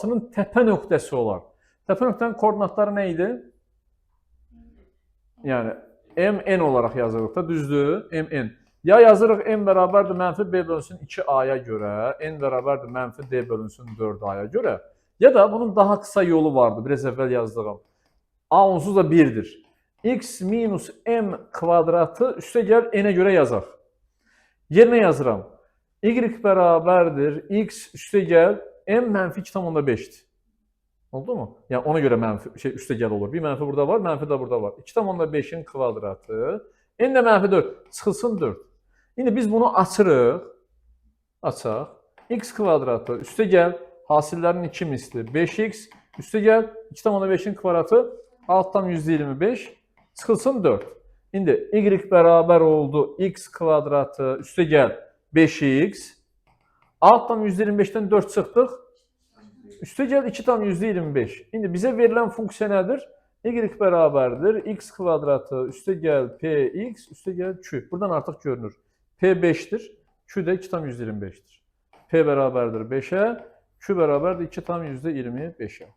açının təpə nöqtəsi olar. Təpə nöqtənin koordinatları nə idi? Yəni mn olaraq yazırıq da, düzdür? Mn. Ya yazırıq n bərabərdir mənfi b bölünsün 2a-ya görə, n bərabərdir mənfi d bölünsün 4a-ya görə. Ya da bunun daha qısa yolu vardı, biraz əvvəl yazdığım. A onsuz da 1'dir. X minus m kvadratı üstə gəl n-ə görə yazaq. Yerinə yazıram. Y bərabərdir x üstə gəl m mənfi 2,5'dir. Oldu mu? Yəni ona görə mənfi üstə gəl olur. Bir mənfi burada var, mənfi də burada var. 2,5'in kvadratı. N də mənfi 4. Çıxılsın 4. İndi biz bunu açırıq. Açaq. X kvadratı üstə gəl. Hasillərin 2 misli 5x. Üstə gəl. 2,5'in kvadratı altdan 125. Çıxılsın 4. İndi y bərabər oldu. X kvadratı üstə gəl. 5x. Altdan 125'dən 4 çıxdıq. Üstə gəl 2,25. İndi bizə verilən funksiya nədir? Y bərabərdir. X kvadratı üstə gəl px üstə gəl q. Buradan artıq görünür. P 5'dir. Q də 2,25'dir. P bərabərdir 5'ə. Q bərabərdir 2,25'ə.